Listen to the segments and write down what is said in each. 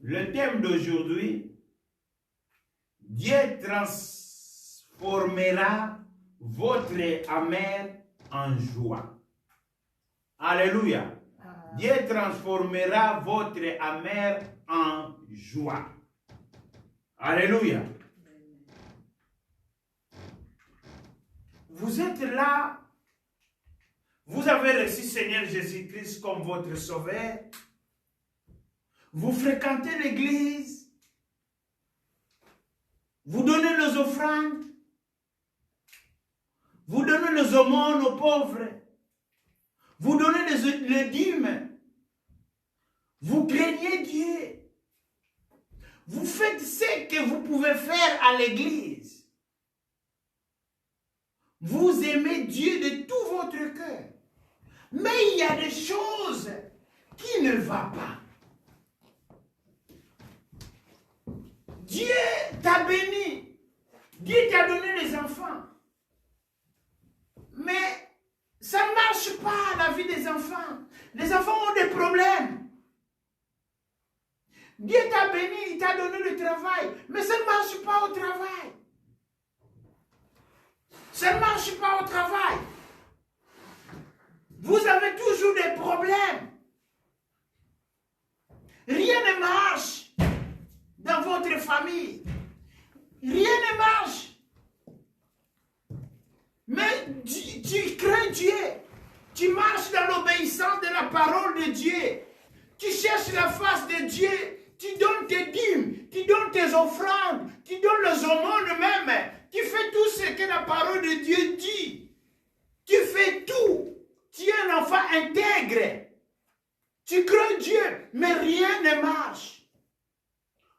Le thème d'aujourd'hui, Dieu transformera votre amer en joie. Alléluia. Dieu transformera votre amer en joie. Alléluia. Vous êtes là, vous avez reçu Seigneur Jésus-Christ comme votre sauveur. Vous fréquentez l'église, vous donnez les offrandes, vous donnez les aumônes aux pauvres, vous donnez les dîmes, vous craignez Dieu, vous faites ce que vous pouvez faire à l'église. Vous aimez Dieu de tout votre cœur. Mais il y a des choses qui ne vont pas. Dieu t'a béni. Dieu t'a donné les enfants. Mais ça ne marche pas la vie des enfants. Les enfants ont des problèmes. Dieu t'a béni, il t'a donné le travail. Mais ça ne marche pas au travail. Ça ne marche pas au travail. Vous avez toujours des problèmes. Rien ne marche dans votre famille. Rien ne marche. Mais tu crains Dieu. Tu marches dans l'obéissance de la parole de Dieu. Tu cherches la face de Dieu. Tu donnes tes dîmes. Tu donnes tes offrandes. Tu donnes les aumônes même. Tu fais tout ce que la parole de Dieu dit. Tu fais tout. Tu es un enfant intègre. Tu crains Dieu, mais rien ne marche.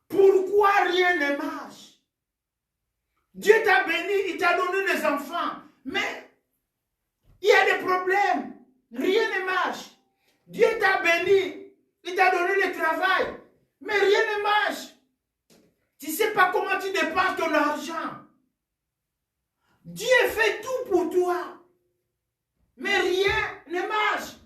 Pourquoi rien ne marche? Dieu t'a béni, il t'a donné des enfants, mais il y a des problèmes. Rien ne marche. Dieu t'a béni, il t'a donné le travail, mais rien ne marche. Tu ne sais pas comment tu dépenses ton argent. Dieu fait tout pour toi, mais rien ne marche.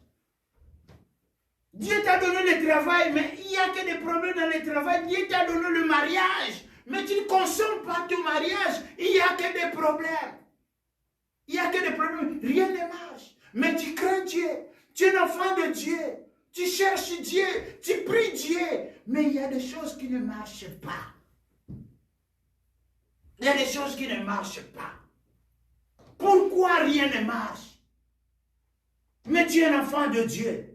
Dieu t'a donné le travail, mais il n'y a que des problèmes dans le travail. Dieu t'a donné le mariage, mais tu ne consommes pas ton mariage. Il n'y a que des problèmes. Il n'y a que des problèmes. Rien ne marche. Mais tu crains Dieu. Tu es un enfant de Dieu. Tu cherches Dieu. Tu pries Dieu. Mais il y a des choses qui ne marchent pas. Il y a des choses qui ne marchent pas. Pourquoi rien ne marche? Mais tu es un enfant de Dieu.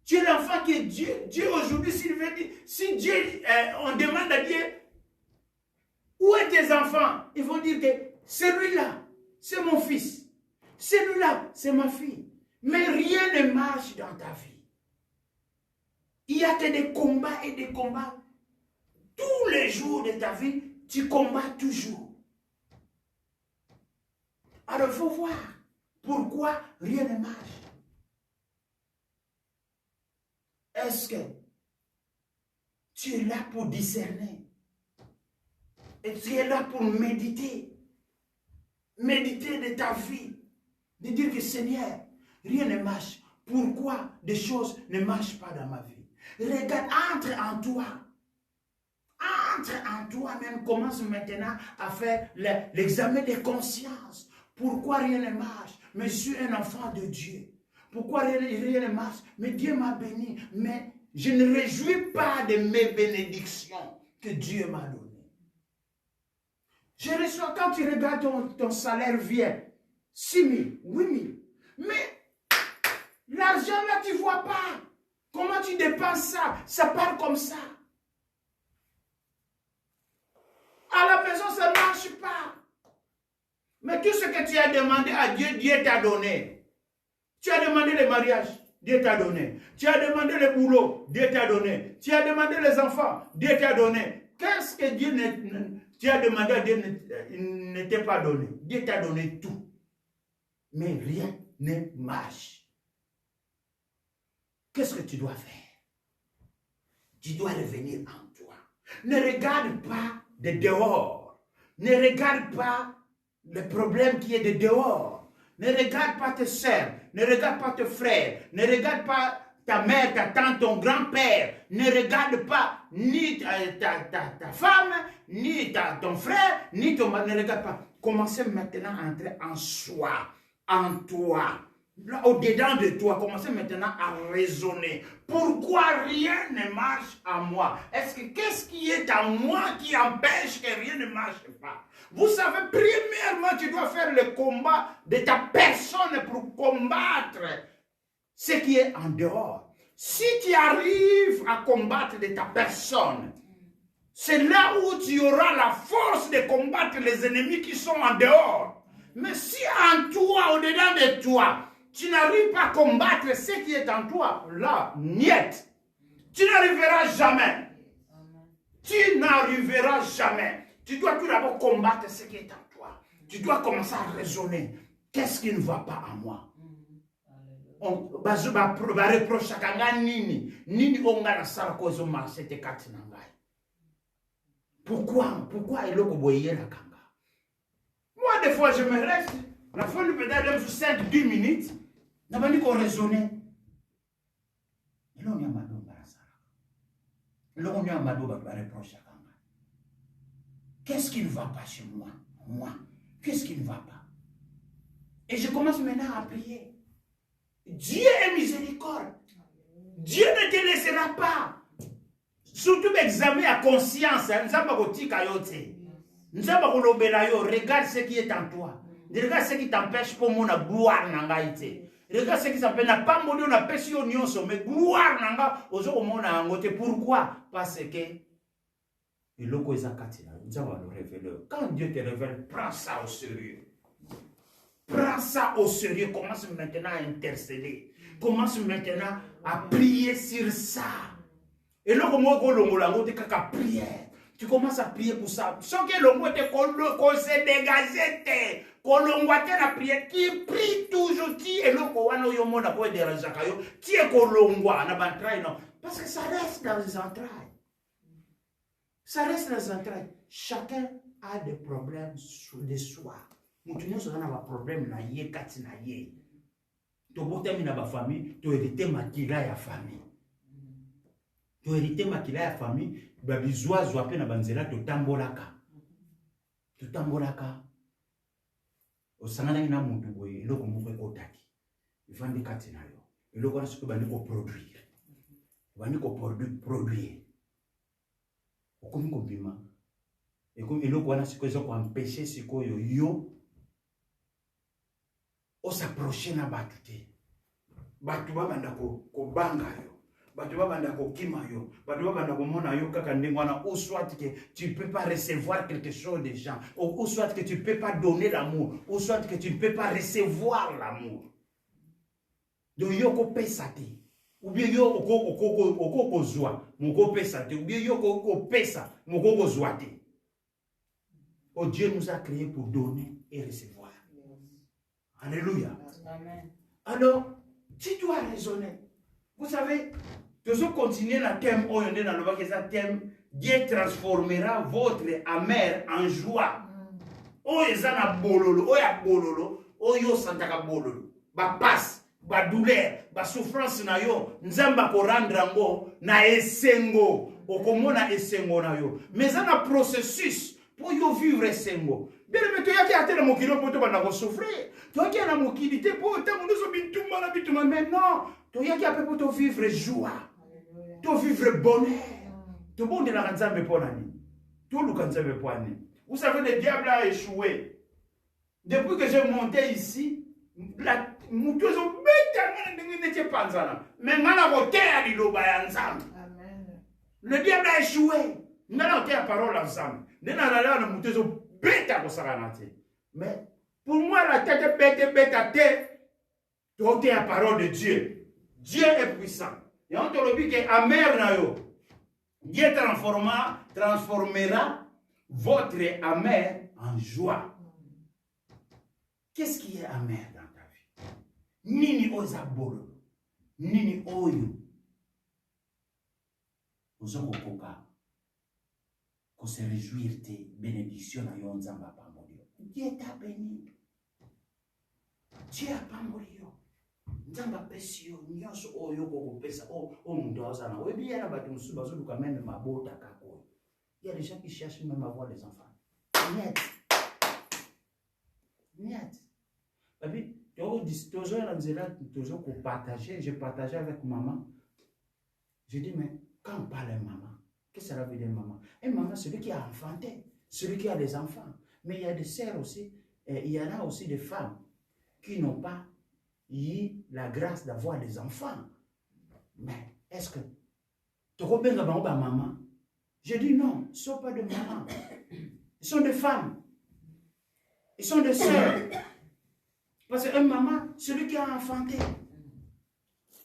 Tu es l'enfant que Dieu aujourd'hui, s'il veut dire, si Dieu, on demande à Dieu, où est tes enfants? Ils vont dire que celui-là, c'est mon fils. Celui-là, c'est ma fille. Mais rien ne marche dans ta vie. Il y a que des combats et des combats. Tous les jours de ta vie, tu combats toujours. Alors, il faut voir pourquoi rien ne marche. Est-ce que tu es là pour discerner? Et tu es là pour méditer. Méditer de ta vie. De dire que Seigneur, rien ne marche. Pourquoi des choses ne marchent pas dans ma vie? Regarde, entre en toi. Entre en toi-même. Commence maintenant à faire l'examen de conscience. Pourquoi rien ne marche? Mais je suis un enfant de Dieu. Pourquoi rien ne marche? Mais Dieu m'a béni. Mais je ne réjouis pas de mes bénédictions que Dieu m'a données. Je reçois, quand tu regardes ton salaire vient, 6 000, 8 000. Mais l'argent là, tu ne vois pas. Comment tu dépenses ça? Ça part comme ça. À la maison, ça ne marche pas. Mais tout ce que tu as demandé à Dieu, Dieu t'a donné. Tu as demandé le mariage, Dieu t'a donné. Tu as demandé le boulot, Dieu t'a donné. Tu as demandé les enfants, Dieu t'a donné. Qu'est-ce que tu as demandé à Dieu ne t'a pas donné? Dieu t'a donné tout. Mais rien ne marche. Qu'est-ce que tu dois faire? Tu dois revenir en toi. Ne regarde pas de dehors. Ne regarde pas le problème qui est de dehors. Ne regarde pas tes sœurs, ne regarde pas tes frères, ne regarde pas ta mère, ta tante, ton grand-père. Ne regarde pas ni ta femme, ni ton frère, ni ton mari. Ne regarde pas. Commencez maintenant à entrer en soi, en toi. Là, au-dedans de toi, commencez maintenant à raisonner. Pourquoi rien ne marche en moi? Qu'est-ce qui est en moi qui empêche que rien ne marche pas? Vous savez, premièrement, tu dois faire le combat de ta personne pour combattre ce qui est en dehors. Si tu arrives à combattre de ta personne, c'est là où tu auras la force de combattre les ennemis qui sont en dehors. Mais si en toi, au-dedans de toi, tu n'arrives pas à combattre ce qui est en toi, là, niet. Tu n'arriveras jamais. Tu n'arriveras jamais. Tu dois tout d'abord combattre ce qui est en toi. Tu dois commencer à raisonner. Qu'est-ce qui ne va pas en moi? On va reprocher à nini. Nini onga na sala kozo marché te kati na ngai. Pourquoi il a la kanga? Moi, des fois, je me reste. La fin du peut-être 5-10 minutes. N'a pas dit qu'on raisonnait. Et là, on y a madou barasara. Et là, on y a madou reproche à kanga. Qu'est-ce qui ne va pas chez moi? Moi. Qu'est-ce qui ne va pas? Et je commence maintenant à prier. Dieu est miséricorde. Dieu ne te laissera pas. Surtout l'examen à conscience. Regarde ce qui est en toi. Regarde ce qui t'empêche pour mon gloire. Regarde ce qui s'appelle n'a pas mon on appelle si on mais gloire nanga pourquoi? Parce que quand Dieu te révèle, prends ça au sérieux. Prends ça au sérieux. Commence maintenant à intercéder. Commence maintenant à prier sur ça. Et là, prière. Tu commences à prier pour ça. Sans que le mot te s'est dégagé. La prière qui prie toujours. Qui est là qui est parce que ça reste dans les entrailles. Ça reste dans les entrailles. Chacun a des problèmes de soi. Nous avons un problème na ye kati na ye. Tu as ba famille, tu hérité makila ya famille. Tu hérité makila ya famille, ba bizwa zwa pe na banzela to tambolaka. To tambolaka. Osangana na muntu boye eloko moko ekotaki. Ivandi kati na yo. Eloko na siko bandi ko produire. Bandi ko produire. Okomi ko bima. Eloko na siko ezo ko empêcher siko yo on s'approche na batu te. Batu babanda ko banga yo. Batu babanda ko kima yo. Batu babanda ko mona yo kaka ndengwana ou soit que tu peux pas recevoir quelque chose des gens ou soit que tu peux pas donner l'amour ou soit que tu ne peux pas recevoir l'amour. Donc yo ko pesa te. Ou bien yo ko zwa, moko pesa te ou bien yo ko pesa, moko ko zwa te. Oh, Dieu nous a créés pour donner et recevoir. Alléluia. Amen. Alors, tu dois raisonner. Vous savez, tu dois continuer la thème, Dieu transformera votre amer en joie. Oh, ezana bololo, oh ya bololo, oh yo santaka bololo. Ba passe, ba douleur, ba souffrance na yo, nzamba ko rendre ngo na esengo, okomona esengo na yo. Mais ça na processus pour yo vivre esengo. Bien, mais tu as qui a été mon kilo pour te souffrir. Tu as qui a la moquilité pour te bituma. Mais non, tu as qui a pour te vivre joie. Tu vivre bonheur. Tu bon de la ranzambe pour l'année. Tout le kanzambe pour l'année. Vous savez, le diable a échoué. Depuis que j'ai monté ici, la mouteuse ont bêté panzana. Mais maintenant, on terre ensemble. Le diable a échoué. Nous allons faire parole ensemble. Nous allons mouteuse bêta pour ça. Mais pour moi, la tête bêta tête, tu as la parole de Dieu. Dieu est puissant. Et on te le dit que amer na yo. Dieu transformera votre amer en joie. Qu'est-ce qui est amer dans ta vie? Nini ozabolo. Nini oyo. Ozoko koka. Qu'on se réjouir tes bénédictions à yon zamba pamorio. Dieu t'a béni. Dieu a pamorio. nzambe apesi yo nyonso oyo kokopesa o muntu azana oyebi yana bato mosusu bazoluka meme mabota kaka oyo. Il y a des gens qui cherchent même à avoir des enfants. Niet. Niet. Et puis, toujours partager, j'ai partagé avec maman. J'ai dit, mais quand on parle de maman, qu'est-ce que ça veut dire maman? Et maman, celui qui a enfanté, celui qui a des enfants. Mais il y a des sœurs aussi, et il y en a aussi des femmes qui n'ont pas eu la grâce d'avoir des enfants. Mais est-ce que tu connais maman? Je dis non, ils ne sont pas de maman. Ils sont des femmes. Ils sont des sœurs. Parce qu'une maman, celui qui a enfanté,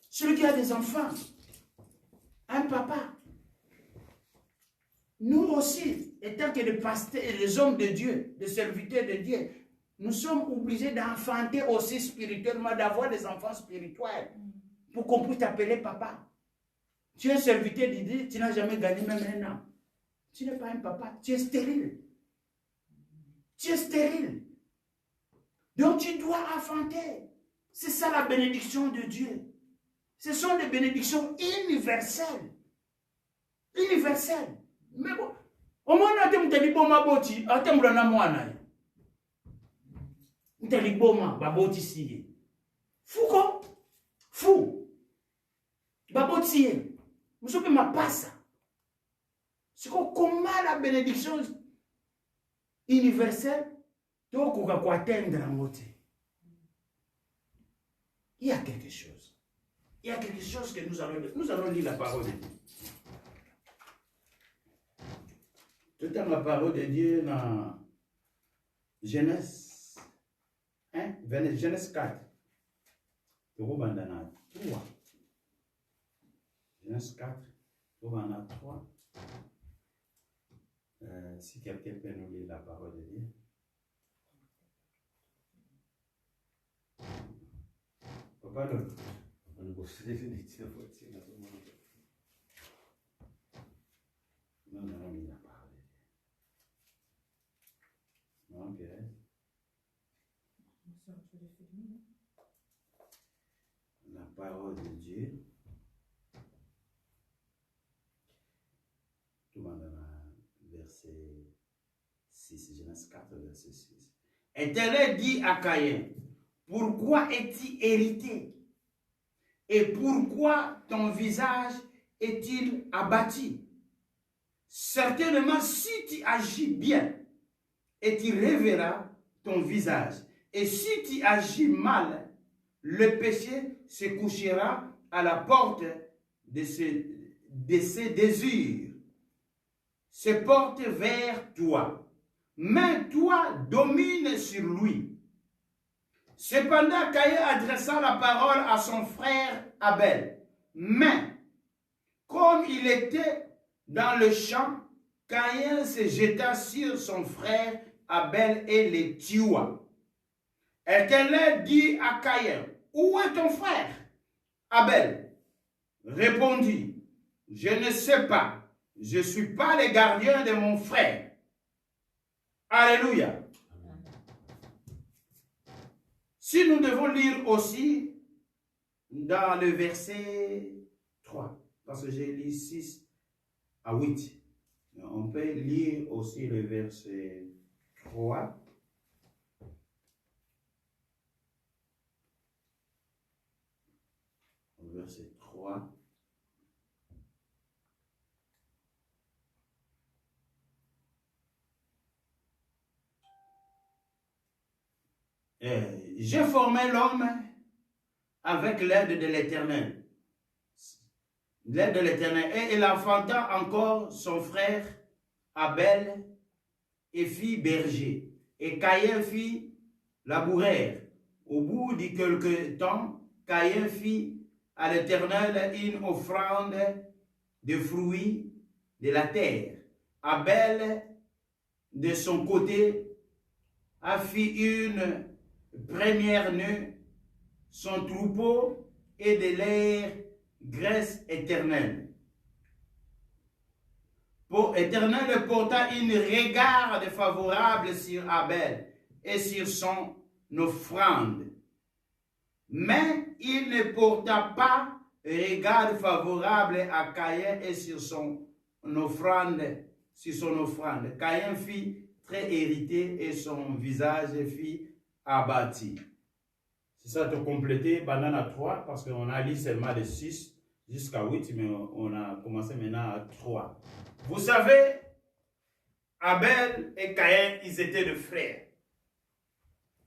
celui qui a des enfants, un papa. Nous aussi, étant que les pasteurs et les hommes de Dieu, des serviteurs de Dieu, nous sommes obligés d'enfanter aussi spirituellement, d'avoir des enfants spirituels pour qu'on puisse t'appeler papa. Tu es serviteur de Dieu, tu n'as jamais gagné même un an. Tu n'es pas un papa, tu es stérile. Tu es stérile. Donc tu dois enfanter. C'est ça la bénédiction de Dieu. Ce sont des bénédictions universelles. Universelles. Mais bon, au moins on a dit bon ma boti, on a dit moana. On a dit bon ma boti si. Fou quoi? Fou. Baboti si. Vous savez ma passe. C'est comment la bénédiction universelle doit atteindre en beauté. Il y a quelque chose. Il y a quelque chose que nous allons lire la parole de Dieu. Tout le temps la parole de Dieu dans Genèse 4. Genèse 4, 3. Si quelqu'un peut nous lire la parole de Dieu. Papa, non. Nous allons lire la parole de Dieu. Non, Pierre. La parole de Dieu. Tout le monde a verset 6, Genèse 4, verset 6. Éternel dit à Caïn, pourquoi es-tu hérité? Et pourquoi ton visage est-il abattu? Certainement, si tu agis bien, et tu reverras ton visage. Et si tu agis mal, le péché se couchera à la porte de ses désirs, se porte vers toi. Mais toi, domine sur lui. Cependant, Caïn adressa la parole à son frère Abel. Mais, comme il était dans le champ, Caïn se jeta sur son frère Abel et le tua. L'Éternel dit à Caïn, où est ton frère? Abel répondit, je ne sais pas, je ne suis pas le gardien de mon frère. Alléluia. Si nous devons lire aussi dans le verset 3, parce que j'ai lu 6 à 8, on peut lire aussi le verset 3. Verset 3. J'ai formé l'homme avec l'aide de l'Éternel. L'aide de l'Éternel. Et il enfanta encore son frère Abel et fit berger. Et Caïn fit laboureur. Au bout de quelque temps, Caïn fit à l'Éternel une offrande de fruits de la terre. Abel, de son côté, a fait une première nœud, son troupeau et de l'air graisse éternelle. Pour Éternel porta une regarde favorable sur Abel et sur son offrande. Mais il ne porta pas regard favorable à Caïn et sur son offrande. Caïn fit très irrité et son visage fit abattu. C'est ça de compléter banane à 3 parce qu'on a lu seulement de 6 jusqu'à 8, mais on a commencé maintenant à 3. Vous savez, Abel et Caïn, ils étaient des frères.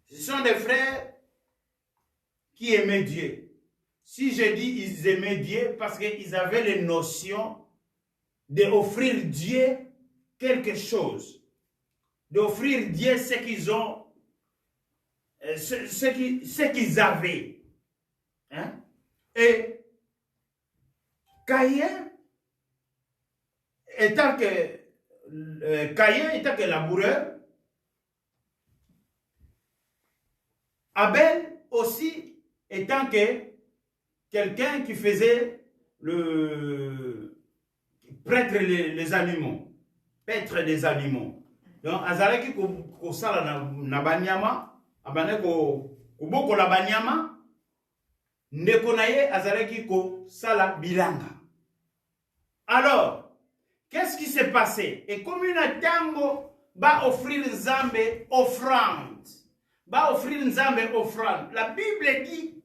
Ce sont des frères qui aimaient Dieu. Si je dis ils aimaient Dieu, parce qu'ils avaient les notions d'offrir Dieu quelque chose, d'offrir Dieu ce qu'ils ont, ce qu'ils avaient. Hein? Et Caïn, étant que laboureur, Abel aussi étant que quelqu'un qui faisait prêtre les animaux, paître des animaux. Donc, azalaki ko sala na banyama, abane ko boko la banyama, ndeko na ye azalaki ko sala bilanga. Alors, qu'est-ce qui s'est passé? Et comme une tango va offrir Nzambe offrande. Va offrir Nzambe offrande. La Bible dit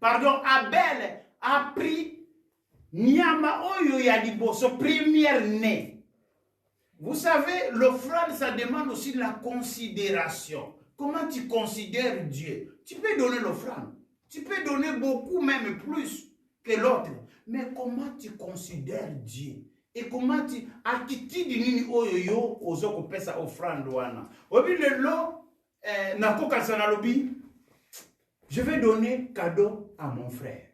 Abel a pris nyama oyo ya liboso, première née. Vous savez, l'offrande, ça demande aussi de la considération. Comment tu considères Dieu? Tu peux donner l'offrande. Tu peux donner beaucoup, même plus que l'autre. Mais comment tu considères Dieu? Et comment tu attitude nini oyo yo ozo kopesa offrande wana? Obi lelo nakoka sanalobi, je vais donner cadeau à mon frère.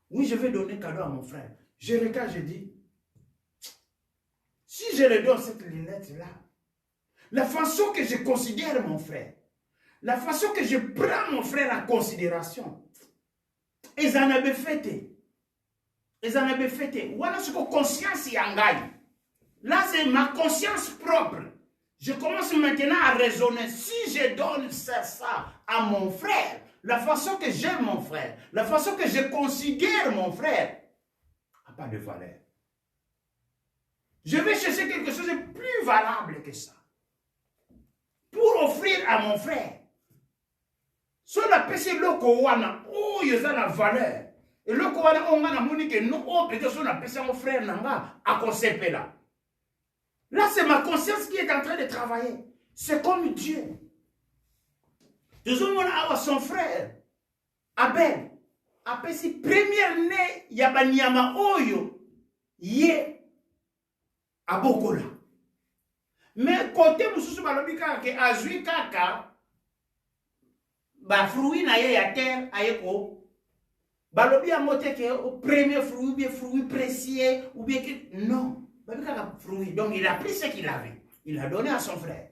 Oui, je vais donner cadeau à mon frère. Je regarde, je dis, si je lui donne cette lunette-là, la façon que je considère mon frère, la façon que je prends mon frère en considération, ils en avaient fêté. Ils en avaient fêté. Voilà ce que conscience y engage. Là, c'est ma conscience propre. Je commence maintenant à raisonner. Si je donne ça à mon frère, la façon que j'aime mon frère, la façon que je considère mon frère, n'a pas de valeur. Je vais chercher quelque chose de plus valable que ça. Pour offrir à mon frère. Si on a péché l'oko wana, oh, il y a la valeur. Et l'oko wana, on a moni que non, oh, peut-être si on a péché mon frère, nanga, à conceper là. Là, c'est ma conscience qui est en train de travailler. C'est comme Dieu. Toujours, on a son frère, Abel, après si première née, yabanyama oyo, yé, abokola. Mais côté mususu balobi kaka ke azui kaka, ba fruit na ye ya terre ayeko, balobi a moté ke au premier fruit, ou bien fruit précieux, ou bien que, non. Donc il a pris ce qu'il avait. Il a donné à son frère.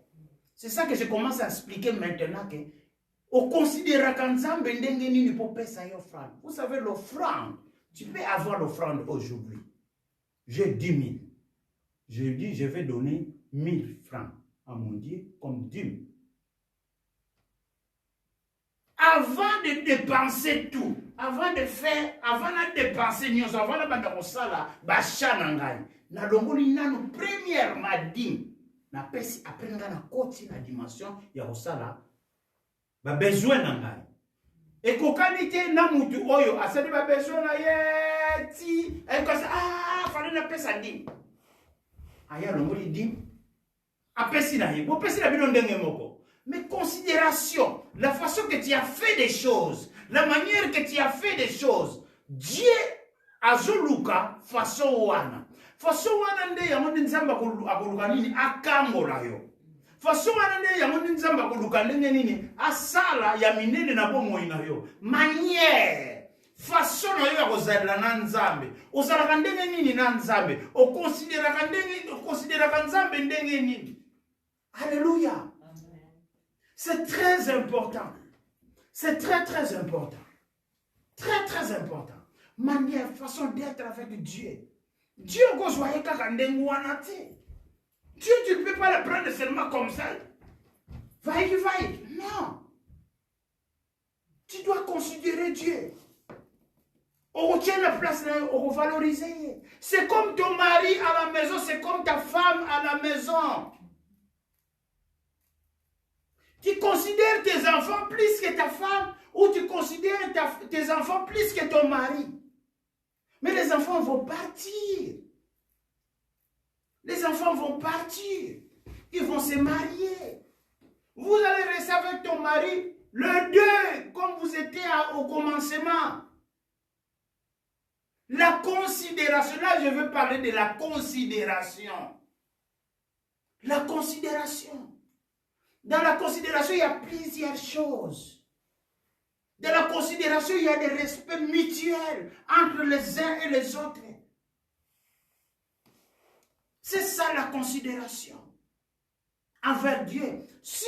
C'est ça que je commence à expliquer maintenant que au considérer qu'Nzambe ndenge nini pour payer sa offrande. Vous savez l'offrande, tu peux avoir l'offrande aujourd'hui. J'ai 10 000. Je dis je vais donner 1000 francs à mon Dieu comme dîme. Avant de dépenser tout, avant de dépenser nous, avant de faire ça, na longoli nanu première madime na pesi après na koti na dimension ya osala ba besoin na ngai et kokanité na mutu oyo asali ba besoin na yeti et comme ça fallait na pesa dim aya longoli dim apesi na ye bo pesi na bino ndenge moko. Mais considération, la façon que tu as fait des choses, la manière que tu as fait des choses, Dieu a zoluka façon wana. Façon wana nde yango nzamba akoluka nini akambola yo. Façon wana nde yango nzamba akoluka ndenge nini asala ya minene na bomoi na yo. Manière, façon na yo ya kozala na nzambe. Ozalaka ndenge nini na nzambe? Okonsideraka nzambe ndenge nini? Alléluia. C'est très important. C'est très très important. Très très important. Manière, façon d'être avec Dieu. Dieu, Dieu, tu ne peux pas le prendre seulement comme ça. Va-y. Non. Tu dois considérer Dieu. On retient la place, on va valoriser. C'est comme ton mari à la maison, c'est comme ta femme à la maison. Tu considères tes enfants plus que ta femme ou tu considères tes enfants plus que ton mari. Mais les enfants vont partir. Les enfants vont partir. Ils vont se marier. Vous allez rester avec ton mari le deux, comme vous étiez au commencement. La considération, là je veux parler de la considération. La considération. Dans la considération, il y a plusieurs choses. Dans la considération, il y a des respects mutuels entre les uns et les autres. C'est ça la considération envers Dieu. Si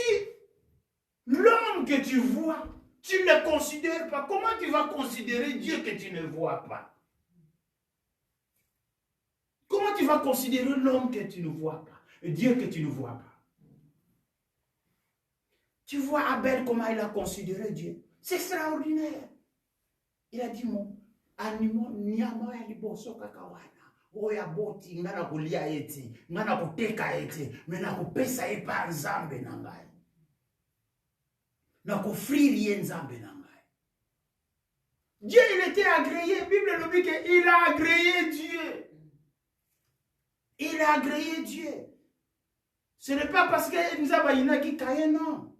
l'homme que tu vois, tu ne le considères pas, comment tu vas considérer Dieu que tu ne vois pas? Comment tu vas considérer l'homme que tu ne vois pas, et Dieu que tu ne vois pas? Tu vois Abel comment il a considéré Dieu. C'est extraordinaire. Il a dit, mon animal, nyama ya liboso kakawana. Oya boti, ngana kulia eti, ngana kuteka eti, mena kupesa epa nzambe nangai. Na kufriri ye nzambe nangai. Dieu, il était agréé. La Bible nous dit qu'il a agréé Dieu. Il a agréé Dieu. Ce n'est pas parce que nous avons qui Caïn, non.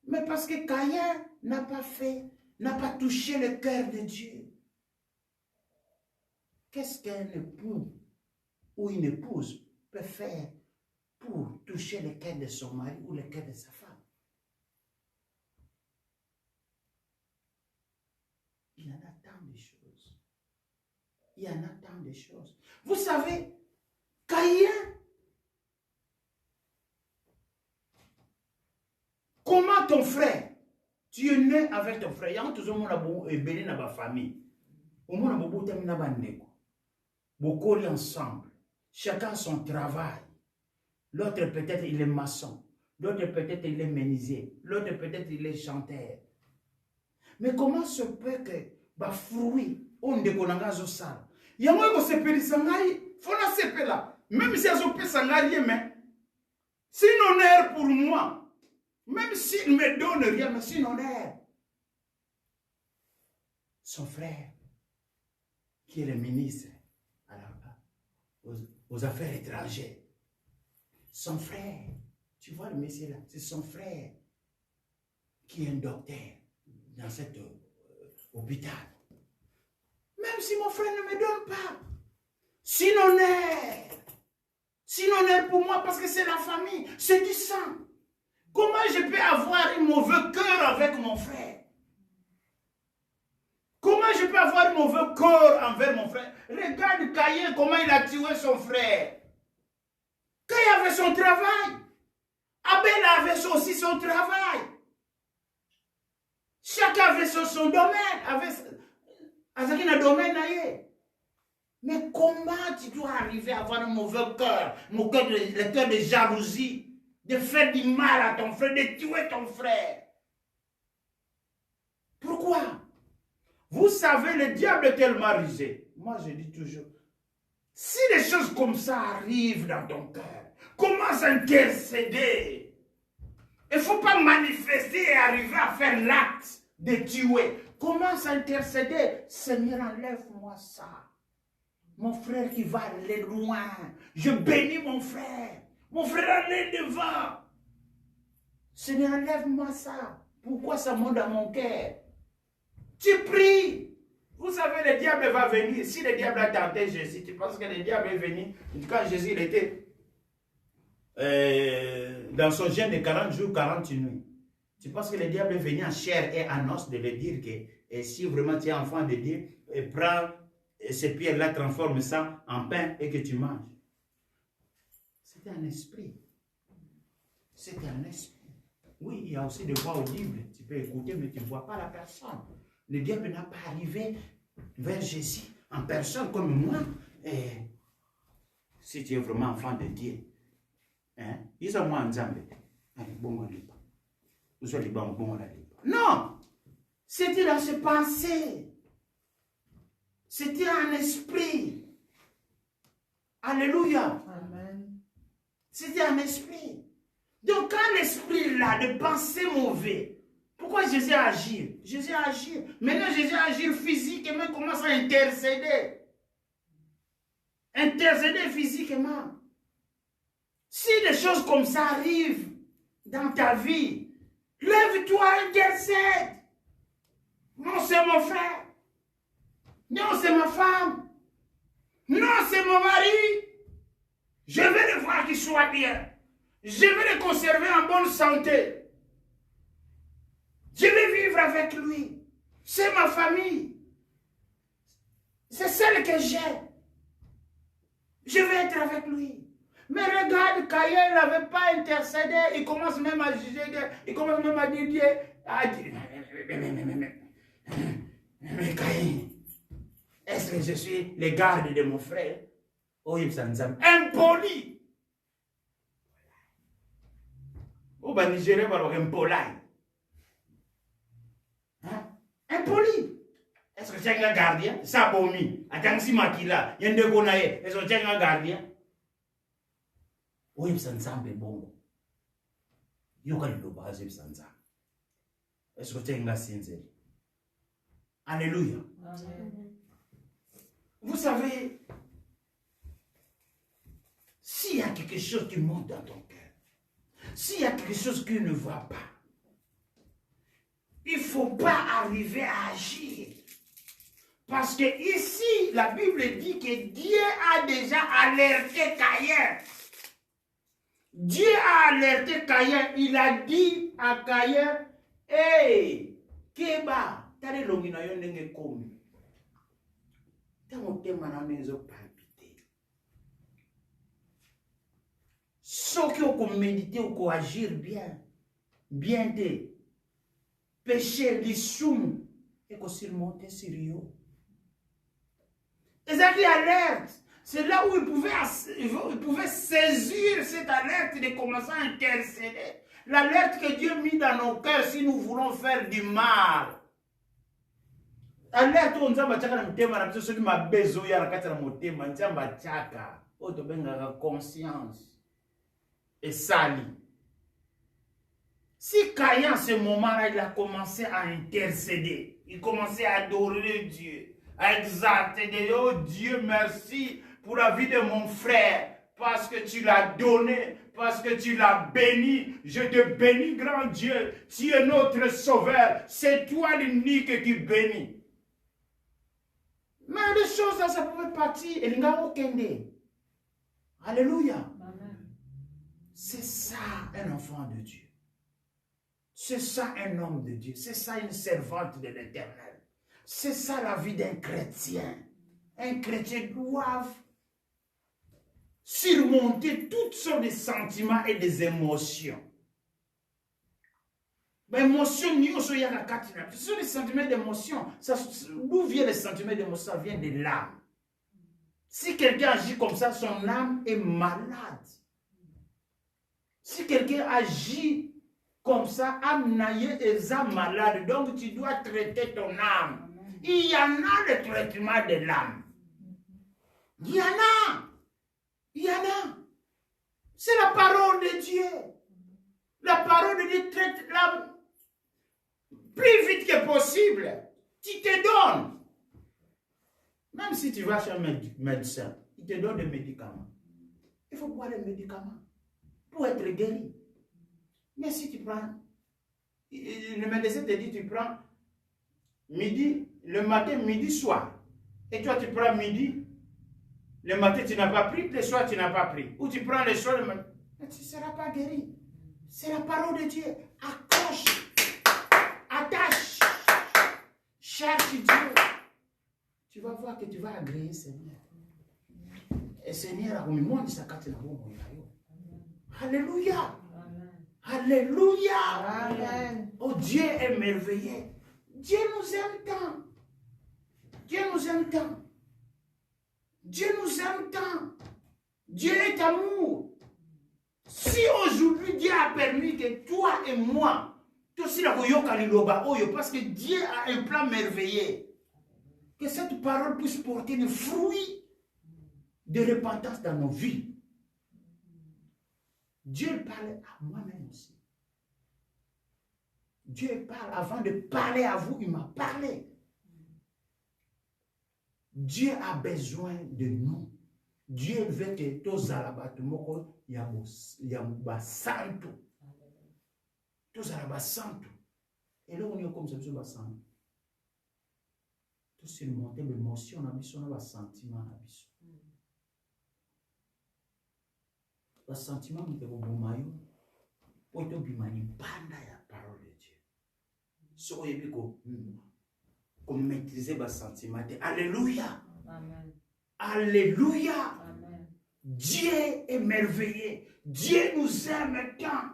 Mais parce que Caïn n'a pas touché le cœur de Dieu. Qu'est-ce qu'un époux ou une épouse peut faire pour toucher le cœur de son mari ou le cœur de sa femme? Il y en a tant de choses. Il y en a tant de choses. Vous savez, Caïn, comment ton frère, tu es né avec ton frère, il y a toujours une famille. Au moins, beaucoup ensemble. Chacun son travail. L'autre peut-être il est maçon. L'autre peut-être il est menuisier. L'autre peut-être il est chanteur. Mais comment se peut que bah fruit on décolanga zo sal. Yango ko sepelisa ngai, fona sepela. Même si azo pesa ngai mais c'est un honneur pour moi. Même s'il ne me donne rien, mais c'est un honneur. Son frère, qui est le ministre aux affaires étrangères, son frère, tu vois le monsieur là, c'est son frère qui est un docteur dans cet hôpital. Même si mon frère ne me donne pas, c'est un honneur pour moi parce que c'est la famille, c'est du sang. Comment je peux avoir un mauvais cœur avec mon frère? Comment je peux avoir un mauvais cœur envers mon frère? Regarde Caïn, comment il a tué son frère. Caïn avait son travail. Abel avait aussi son travail. Chacun avait son domaine. Avait un domaine. Mais comment tu dois arriver à avoir un mauvais cœur? Le cœur de jalousie. De faire du mal à ton frère, de tuer ton frère. Pourquoi? Vous savez, le diable est tellement rusé. Moi, je dis toujours, si des choses comme ça arrivent dans ton cœur, commence à intercéder. Il ne faut pas manifester et arriver à faire l'acte de tuer. Commence à intercéder. Seigneur, enlève-moi ça. Mon frère qui va aller loin. Je bénis mon frère. Mon frère allait devant. Seigneur, enlève-moi ça. Pourquoi ça monte dans mon cœur? Tu pries. Vous savez, le diable va venir. Si le diable a tenté Jésus, tu penses que le diable est venu quand Jésus il était dans son jeûne de 40 jours, 40 nuits. Tu penses que le diable est venu en chair et en os de le dire que si vraiment tu es enfant de Dieu, prends ces pierres-là, transforme ça en pain et que tu manges. C'est un esprit. C'est un esprit. Oui, il y a aussi des voix audibles. Tu peux écouter, mais tu ne vois pas la personne. Le diable n'a pas arrivé vers Jésus en personne comme moi. Et si tu es vraiment enfant de Dieu, hein, ils ont moins en Zambie. Bon, non! C'était dans ses pensées. C'était un esprit. Alléluia. Amen. C'était un esprit. Donc quand l'esprit là de penser mauvais, pourquoi Jésus agit? Jésus agit. Maintenant Jésus agit physiquement, il commence à intercéder. Intercéder physiquement. Si des choses comme ça arrivent dans ta vie, lève-toi, intercède. Non, c'est mon frère. Non, c'est ma femme. Non, c'est mon mari. Je vais le voir qu'il soit bien. Je vais le conserver en bonne santé. Je vais vivre avec lui. C'est ma famille. C'est celle que j'ai. Je vais être avec lui. Mais regarde, Caïn n'avait pas intercédé. Il commence même à juger. Il commence même à dire Dieu. Mais Caïn, est-ce que je suis le garde de mon frère? Oh, il s'en impoli. Oh, ben, Nigérien va avoir impoli. Impoli. Est-ce que tu es un gardien? Ça, bomi. Attends, si Makila, il y a un gonaï. Est-ce que tu es un gardien? Oh, il s'en bon. Il y a un base, il s'en Est-ce que tu es un sincère? Alléluia. Amen. Vous savez, s'il y a quelque chose qui monte dans ton cœur, s'il y a quelque chose qui ne va pas, il ne faut pas arriver à agir. Parce que ici, la Bible dit que Dieu a déjà alerté Caïn. Dieu a alerté Caïn. Il a dit à Caïn, hey, Keba, t'as longi na yo ndenge komi. T'as monté maname ezo palpité. Ceux qui ont médité ou agir bien, bien de péché, l'issoum, et qu'on surmonte sur eux. Et ça qui alerte, c'est là où il pouvait saisir cette alerte de commencer à intercéder. L'alerte que Dieu a mis dans nos cœurs si nous voulons faire du mal. Alerte où nous avons conscience et sali. Si Caïn, à ce moment-là, il a commencé à intercéder, il commençait à adorer Dieu, à exalter Dieu. Oh Dieu, merci pour la vie de mon frère, parce que tu l'as donné, parce que tu l'as béni. Je te bénis, grand Dieu. Tu es notre sauveur. C'est toi l'unique qui bénit. Mais les choses là, ça pouvait partir. Et il Alléluia. C'est ça un enfant de Dieu. C'est ça un homme de Dieu. C'est ça une servante de l'Éternel. C'est ça la vie d'un chrétien. Un chrétien doit surmonter toutes sortes de sentiments et des émotions. Mais émotion, ce sont des sentiments d'émotion. D'où viennent les sentiments d'émotion? Ça vient de l'âme. Si quelqu'un agit comme ça, son âme est malade. Si quelqu'un agit comme ça, âme naïe est malade. Donc tu dois traiter ton âme. Il y en a le traitement de l'âme. Il y en a. Il y en a. C'est la parole de Dieu. La parole de Dieu traite l'âme plus vite que possible. Tu te donnes. Même si tu vas chez un médecin, il te donne des médicaments. Il faut boire des médicaments pour être guéri. Mais si tu prends, le médecin te dit, tu prends midi, le matin, midi, soir. Et toi, tu prends midi, le matin, tu n'as pas pris, le soir, tu n'as pas pris. Ou tu prends le soir, le matin. Mais tu ne seras pas guéri. C'est la parole de Dieu. Accroche, attache, cherche Dieu. Tu vas voir que tu vas agréer Seigneur. Et Seigneur, Alléluia. Alléluia. Amen. Oh, Dieu est merveilleux. Dieu nous aime tant. Dieu nous aime tant. Dieu nous aime tant. Dieu est amour. Si aujourd'hui Dieu a permis que toi et moi, Parce que Dieu a un plan merveilleux. Que cette parole puisse porter le fruit de repentance dans nos vies. Dieu parle à moi-même aussi. Dieu parle avant de parler à vous, il m'a parlé. Dieu a besoin de nous. Dieu veut que tous alabatumoko yamba santo. Tous alabasanto. Et là on est comme ça, nous sommes tout surmonter l'émotion, on a mis le sentiment. Le sentiment de bon maillot, pour te bimani banda ya parole de Dieu. So yebi ko maîtriser le sentiment. Alléluia. Amen. Alléluia. Amen. Dieu est merveilleux. Dieu nous aime tant.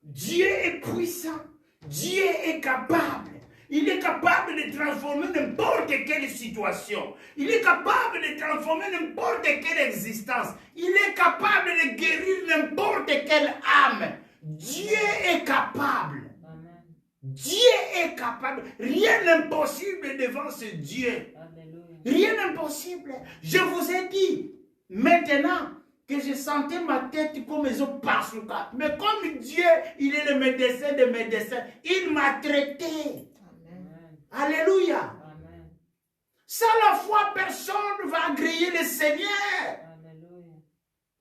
Dieu est puissant. Dieu est capable. Il est capable de transformer n'importe quelle situation. Il est capable de transformer n'importe quelle existence. Il est capable de guérir n'importe quelle âme. Dieu est capable. Amen. Dieu est capable. Rien n'est impossible devant ce Dieu. Alléluia. Rien n'est impossible. Je vous ai dit, maintenant que je sentais ma tête comme ils ont passé. Mais comme Dieu, il est le médecin des médecins, il m'a traité. Alléluia. Amen. Sans la foi, personne ne va agréer le Seigneur. Alléluia.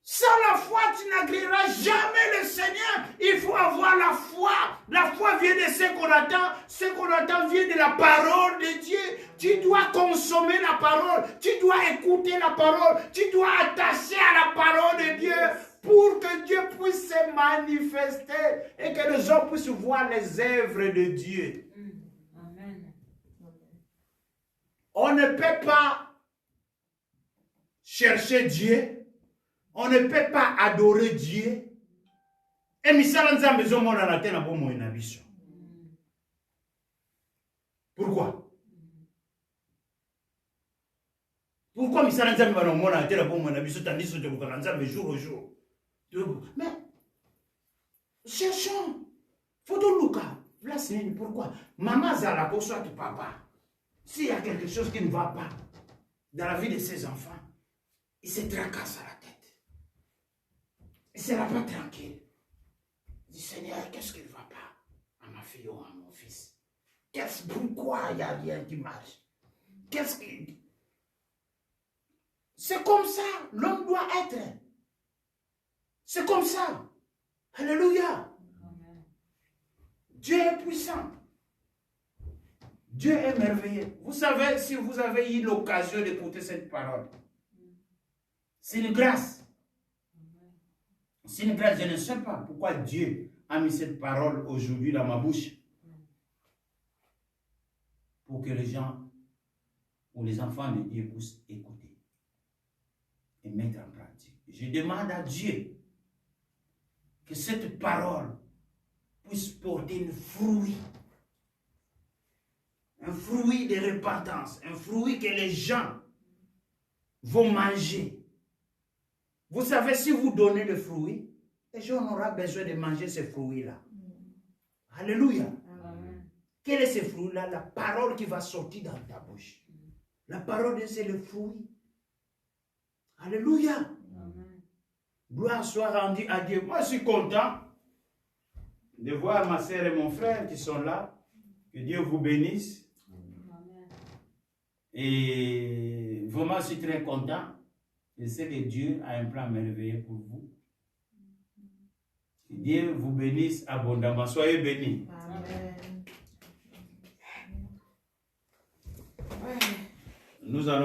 Sans la foi, tu n'agréeras jamais le Seigneur. Il faut avoir la foi. La foi vient de ce qu'on attend. Ce qu'on attend vient de la parole de Dieu. Tu dois consommer la parole. Tu dois écouter la parole. Tu dois attacher à la parole de Dieu pour que Dieu puisse se manifester et que les hommes puissent voir les œuvres de Dieu. On ne peut pas chercher Dieu. On ne peut pas adorer Dieu. Et pourquoi? Pourquoi jour au jour? Mais cherchons. Pourquoi? Maman Zala, pour soit papa. S'il y a quelque chose qui ne va pas dans la vie de ses enfants, il se tracasse à la tête. Il ne sera pas tranquille. Il dit, Seigneur, qu'est-ce qui ne va pas à ma fille ou à mon fils? Pourquoi il n'y a rien qui marche? C'est comme ça, l'homme doit être. C'est comme ça. Alléluia. Amen. Dieu est puissant. Dieu est merveilleux. Vous savez, si vous avez eu l'occasion d'écouter cette parole, c'est une grâce. C'est une grâce. Je ne sais pas pourquoi Dieu a mis cette parole aujourd'hui dans ma bouche. Pour que les gens ou les enfants de Dieu puissent écouter et mettre en pratique. Je demande à Dieu que cette parole puisse porter un fruit de repentance, un fruit que les gens vont manger. Vous savez, si vous donnez le fruit, les gens auront besoin de manger ce fruit-là. Alléluia. Amen. Quel est ce fruit-là? La parole qui va sortir dans ta bouche. La parole, c'est le fruit. Alléluia. Amen. Gloire soit rendue à Dieu. Moi, je suis content de voir ma soeur et mon frère qui sont là. Que Dieu vous bénisse. Amen. Et vraiment, je suis très content. Je sais que Dieu a un plan merveilleux pour vous. Que Dieu vous bénisse abondamment. Soyez bénis. Amen. Nous allons